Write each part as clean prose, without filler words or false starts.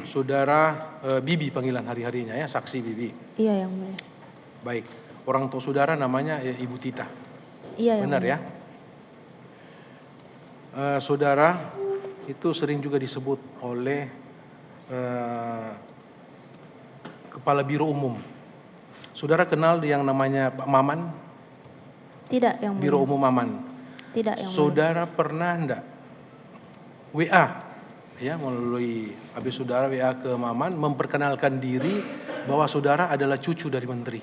Saudara Bibi panggilan hari-harinya ya, saksi Bibi. Iya yang mulia. Baik, orang tua saudara namanya Ibu Tita. Iya yang Benar mulia. ya? Saudara itu sering juga disebut oleh Kepala Biro Umum. Saudara kenal yang namanya Pak Maman? Tidak yang mulia. Biro Umum Maman. Tidak yang mulia. Saudara pernah enggak WA ya, melalui habis saudara WA ke Maman memperkenalkan diri bahwa saudara adalah cucu dari menteri?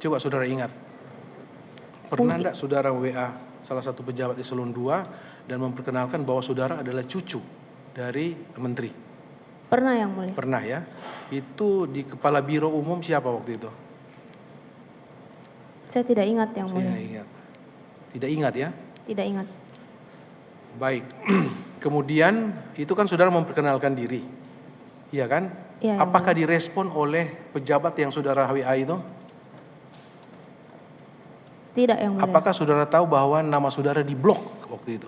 Coba saudara ingat. Pernah enggak saudara WA salah satu pejabat eselon 2 dan memperkenalkan bahwa saudara adalah cucu dari menteri? Pernah yang mulia. Pernah ya. Itu di Kepala Biro Umum siapa waktu itu? Saya tidak ingat yang Saya mulia. tidak ingat. Tidak ingat ya? Tidak ingat. Baik. Kemudian itu kan saudara memperkenalkan diri. Iya kan? Iya. Apakah direspon oleh pejabat yang saudara WA itu? Tidak yang mulia. Apakah saudara tahu bahwa nama saudara diblok waktu itu?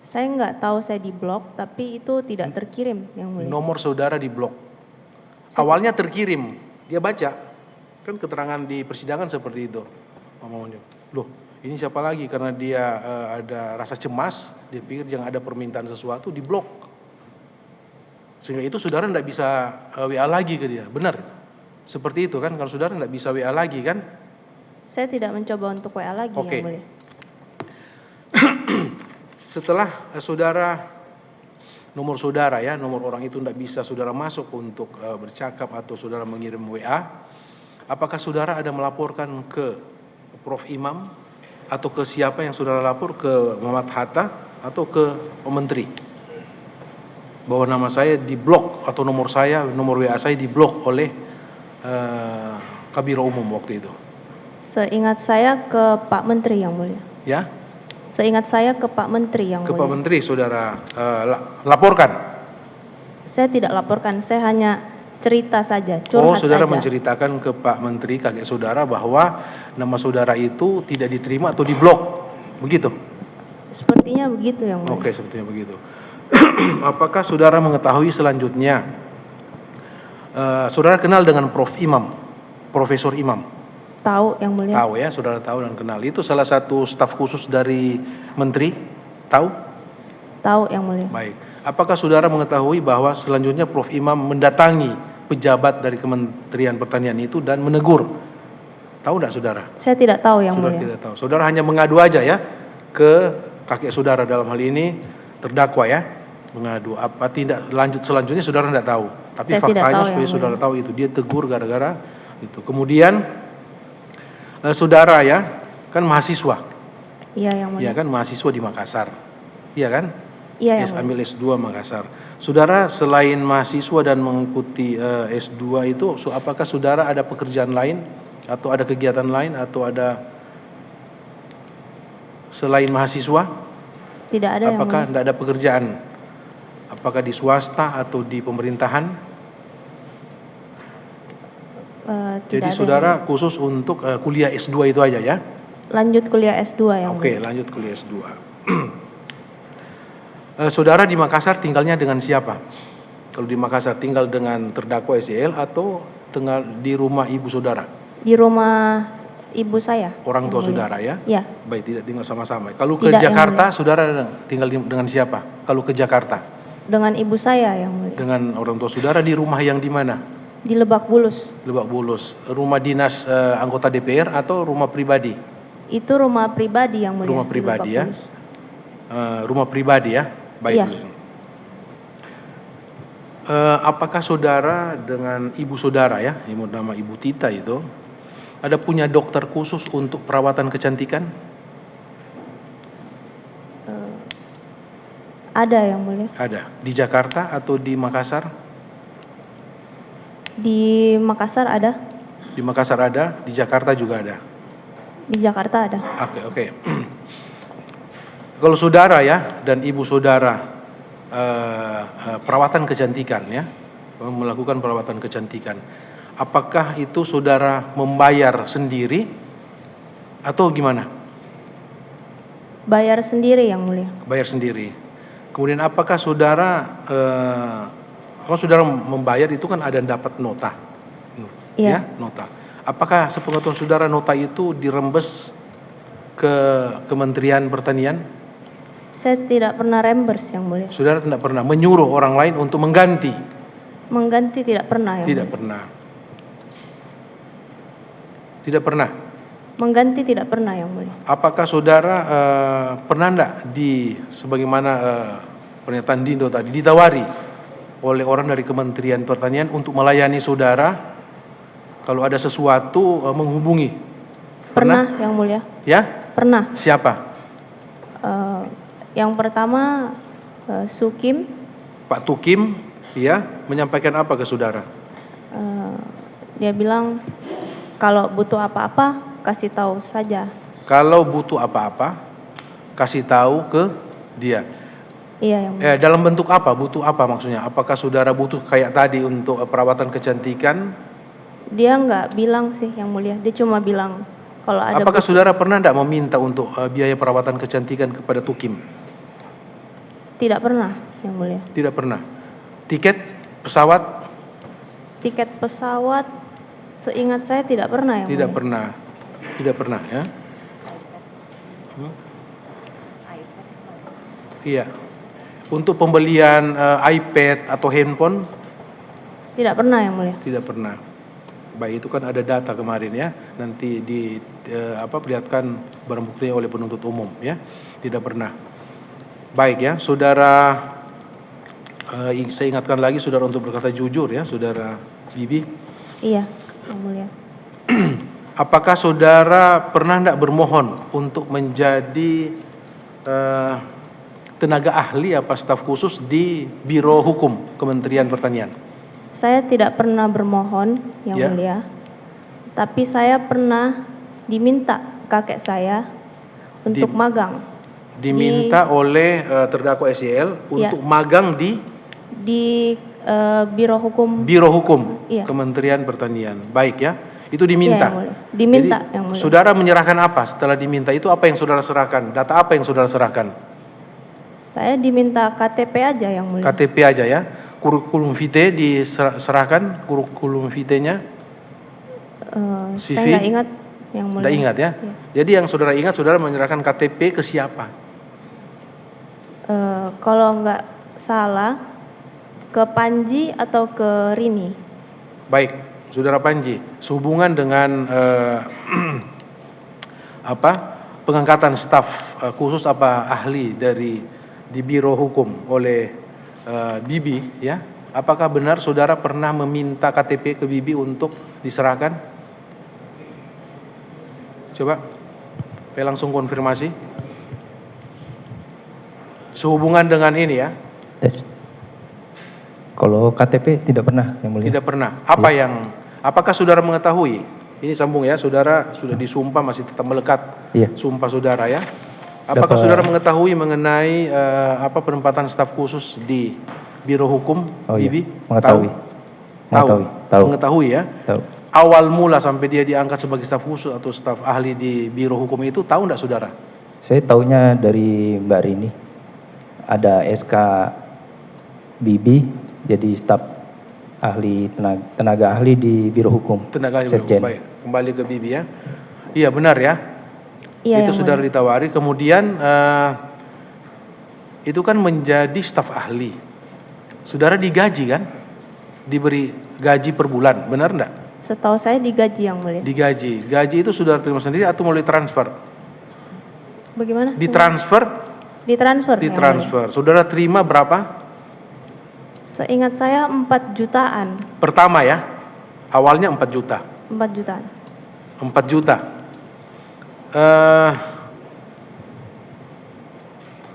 Saya nggak tahu saya diblok, tapi itu tidak terkirim yang mulia. Nomor saudara diblok. Awalnya terkirim, dia baca. Kan keterangan di persidangan seperti itu. Loh, ini siapa lagi? Karena dia ada rasa cemas, dia pikir jangan ada permintaan sesuatu, diblok. Sehingga itu saudara tidak bisa WA lagi ke dia. Benar? Seperti itu kan, kalau saudara tidak bisa WA lagi kan? Saya tidak mencoba untuk WA lagi Oke. yang mulia. Setelah saudara, nomor saudara ya, nomor orang itu tidak bisa saudara masuk untuk bercakap atau saudara mengirim WA, apakah saudara ada melaporkan ke Prof. Imam atau ke siapa yang saudara lapor, ke Muhammad Hatta atau ke Menteri, bahwa nama saya diblok atau nomor WA saya diblok oleh Kabiro Umum waktu itu? Seingat saya ke Pak Menteri yang mulia. Ya, Seingat saya ke Pak Menteri yang ke mulia. Pak Menteri saudara laporkan. Saya tidak laporkan, saya hanya cerita saja, curhat Saudara aja. menceritakan ke Pak Menteri kakek saudara bahwa nama saudara itu tidak diterima atau diblok, begitu? Sepertinya begitu yang mulia. Oke, sepertinya begitu. Apakah saudara mengetahui selanjutnya, saudara kenal dengan Prof. Imam, Profesor Imam? Tahu yang mulia. Tahu ya, saudara tahu dan kenal. Itu salah satu staf khusus dari Menteri, tahu? Tahu yang mulia. Baik. Apakah saudara mengetahui bahwa selanjutnya Prof. Imam mendatangi pejabat dari Kementerian Pertanian itu dan menegur? Tahu tidak saudara? Saya tidak tahu yang Saudara mulia. tidak tahu. Saudara hanya mengadu aja ya ke kakek saudara, dalam hal ini terdakwa ya, mengadu. Apa tindak lanjut selanjutnya saudara tidak tahu. Tapi Saya tidak faktanya tahu supaya yang saudara mulia. tahu itu dia tegur gara-gara itu. Kemudian saudara ya kan mahasiswa. Iya yang mulia. Iya kan, mahasiswa di Makassar. Iya kan? Iya yang mulia. Ambil S2 Makassar. Saudara selain mahasiswa dan mengikuti S2 itu, apakah saudara ada pekerjaan lain atau ada kegiatan lain atau ada selain mahasiswa? Tidak ada yang Apakah mulia. tidak ada pekerjaan? Apakah di swasta atau di pemerintahan? Tidak Jadi ada saudara khusus untuk kuliah S2 itu aja ya? lanjut kuliah S2 yang Oke, mulia. lanjut kuliah S2. Saudara di Makassar tinggalnya dengan siapa? Kalau di Makassar tinggal dengan terdakwa SEL atau tinggal di rumah ibu saudara? Di rumah ibu saya. Orang yang tua mulia. saudara ya? Iya. Baik, tidak tinggal sama-sama. Kalau ke Tidak, yang Jakarta, saudara dengan siapa? Kalau ke Jakarta? Dengan ibu saya yang mulia. Dengan orang tua saudara di rumah yang di mana? Di Lebak Bulus. Lebak Bulus. Rumah dinas anggota DPR atau rumah pribadi? Itu rumah pribadi yang mulia. Rumah di pribadi Lebak ya? Bulus. Rumah pribadi ya? Baik. Iya. Apakah saudara dengan ibu saudara ya, nama Ibu Tita itu, ada punya dokter khusus untuk perawatan kecantikan? Ada yang mulia. Ada. Di Jakarta atau di Makassar? Di Makassar ada. Di Makassar ada, di Jakarta juga ada. Di Jakarta ada. Oke. Kalau saudara ya dan ibu saudara perawatan kecantikan ya, melakukan perawatan kecantikan, apakah itu saudara membayar sendiri atau gimana? Bayar sendiri yang mulia. Bayar sendiri. Kemudian apakah saudara, kalau saudara membayar itu kan ada dapat nota, Iya. ya, nota. Apakah sepengetahuan saudara nota itu dirembes ke Kementerian Pertanian? Saya tidak pernah reimburse yang mulia. Saudara tidak pernah menyuruh orang lain untuk mengganti? Mengganti tidak pernah yang Tidak mulia. pernah. Tidak pernah. Mengganti tidak pernah yang mulia. Apakah saudara pernah enggak sebagaimana pernyataan Dindo tadi ditawari oleh orang dari Kementerian Pertanian untuk melayani saudara kalau ada sesuatu menghubungi? Pernah yang mulia. Ya? Pernah. Siapa? Yang pertama Sukim. Pak Tukim, ya, menyampaikan apa ke saudara? Dia bilang kalau butuh apa-apa kasih tahu saja. Kalau butuh apa-apa, kasih tahu ke dia. Iya yang mulia. Dalam bentuk apa? Butuh apa maksudnya? Apakah saudara butuh kayak tadi untuk perawatan kecantikan? Dia nggak bilang sih yang mulia. Dia cuma bilang kalau ada. Apakah saudara pernah tidak meminta untuk biaya perawatan kecantikan kepada Tukim? Tidak pernah yang mulia. Tidak pernah. Tiket pesawat? Tiket pesawat seingat saya tidak pernah yang Tidak mulia. pernah. Tidak pernah, ya. Iya. Untuk pembelian iPad atau handphone? Tidak pernah yang mulia. Tidak pernah. Baik, itu kan ada data kemarin, ya. Nanti perlihatkan barang buktinya oleh penuntut umum, ya. Tidak pernah. Baik, ya, saudara. Saya ingatkan lagi saudara untuk berkata jujur, ya, saudara Bibi. Iya yang mulia. Apakah saudara pernah tidak bermohon untuk menjadi tenaga ahli apa staf khusus di Biro Hukum Kementerian Pertanian? Saya tidak pernah bermohon yang Ya. mulia. Tapi saya pernah diminta kakek saya untuk magang Diminta oleh terdakwa SEL untuk magang di Biro Hukum. Biro Hukum Iya. Kementerian Pertanian. Baik, ya. Itu diminta. Iya, yang mulia. Diminta Jadi, yang mulia. saudara menyerahkan apa setelah diminta itu? Apa yang saudara serahkan? Data apa yang saudara serahkan? Saya diminta KTP aja yang mulia. KTP aja, ya. Kurikulum vitae diserahkan, kurikulum vitae-nya? CV? Saya nggak ingat yang mulia. Tidak ingat, ya. Iya. Jadi yang saudara ingat, saudara menyerahkan KTP ke siapa? Kalau nggak salah ke Panji atau ke Rini. Baik, saudara Panji, sehubungan dengan pengangkatan staf khusus apa ahli di Biro Hukum oleh Bibi, ya. Apakah benar saudara pernah meminta KTP ke Bibi untuk diserahkan? Coba, saya langsung konfirmasi. Sehubungan dengan ini, ya. Tes. Kalau KTP tidak pernah yang mulia. Tidak pernah. Apakah saudara mengetahui? Ini sambung, ya. Saudara sudah disumpah masih tetap melekat. Iya. Sumpah saudara, ya. Apakah saudara mengetahui mengenai penempatan staf khusus di Biro Hukum, Oh, Bibi? iya. Mengetahui. Tahu. Tahu. Mengetahui, ya. Tahu. Awal mula sampai dia diangkat sebagai staf khusus atau staf ahli di Biro Hukum itu tahu enggak saudara? Saya tahunya dari Mbak Rini. Ada SK Bibi jadi staf ahli tenaga ahli di Biro Hukum. Tenaga ahli Biro Sekjen. Hukum. Baik, kembali ke Bibi, ya. Iya, benar, ya. Iya Itu yang saudara mulia. ditawari, kemudian itu kan menjadi staf ahli. Saudara digaji, kan? Diberi gaji per bulan, benar enggak? Setahu saya digaji yang mulia. Digaji. Gaji itu saudara terima sendiri atau melalui transfer? Bagaimana? Ditransfer? Ditransfer. yang mulia. Ditransfer. Saudara terima berapa? Seingat saya 4 jutaan. Pertama, ya. Awalnya 4 juta. 4 jutaan. 4 juta.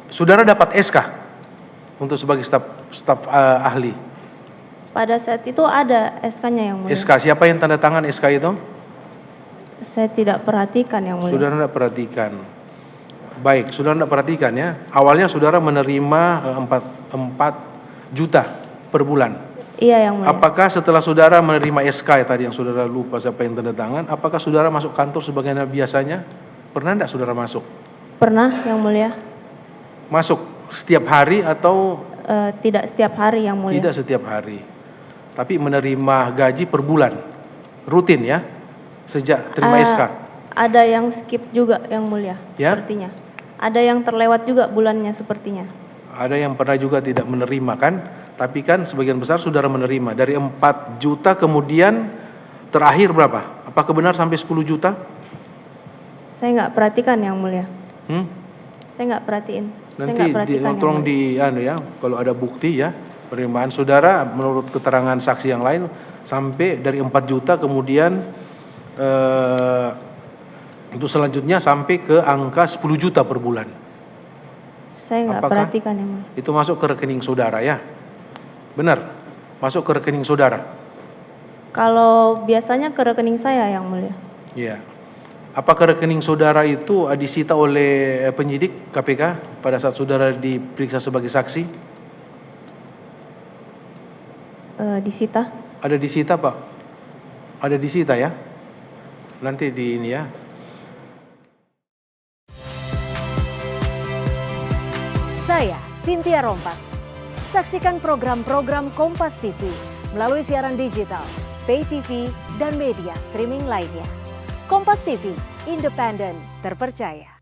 Saudara dapat SK untuk sebagai staf ahli. Pada saat itu ada SK-nya yang mulia. SK, siapa yang tanda tangan SK itu? Saya tidak perhatikan yang mulia. Saudara tidak perhatikan. Baik, saudara tidak perhatikan, ya. Awalnya saudara menerima 4 juta per bulan. Iya yang mulia. Apakah setelah saudara menerima SK tadi yang saudara lupa siapa yang tanda tangan, apakah saudara masuk kantor sebagaimana biasanya? Pernah tidak saudara masuk? Pernah, Yang Mulia. Masuk setiap hari atau Tidak setiap hari, Yang Mulia. tidak setiap hari? Tapi menerima gaji per bulan, rutin ya, sejak terima SK. Ada yang skip juga, Yang Mulia, Ya? sepertinya. Ada yang terlewat juga bulannya sepertinya. Ada yang pernah juga tidak menerima kan? Tapi kan sebagian besar saudara menerima. Dari 4 juta kemudian terakhir berapa? Apakah benar sampai 10 juta? Saya nggak perhatikan, Yang Mulia. Saya nggak perhatiin. Saya Nanti nggak perhatikan, Yang tolong Mulia. kalau ada bukti ya, penerimaan saudara menurut keterangan saksi yang lain sampai dari 4 juta kemudian itu selanjutnya sampai ke angka 10 juta per bulan. Saya nggak Apakah perhatikan, Yang Mulia. itu masuk ke rekening saudara ya? Benar? Masuk ke rekening saudara? Kalau biasanya ke rekening saya, Yang Mulia. Iya. Apakah rekening saudara itu disita oleh penyidik KPK pada saat saudara diperiksa sebagai saksi? Disita. Ada disita, Pak? Ada disita ya? Nanti di ini ya. Saya Cynthia Rompas. Saksikan program-program Kompas TV melalui siaran digital, pay TV, dan media streaming lainnya. Kompas TV, independen, terpercaya.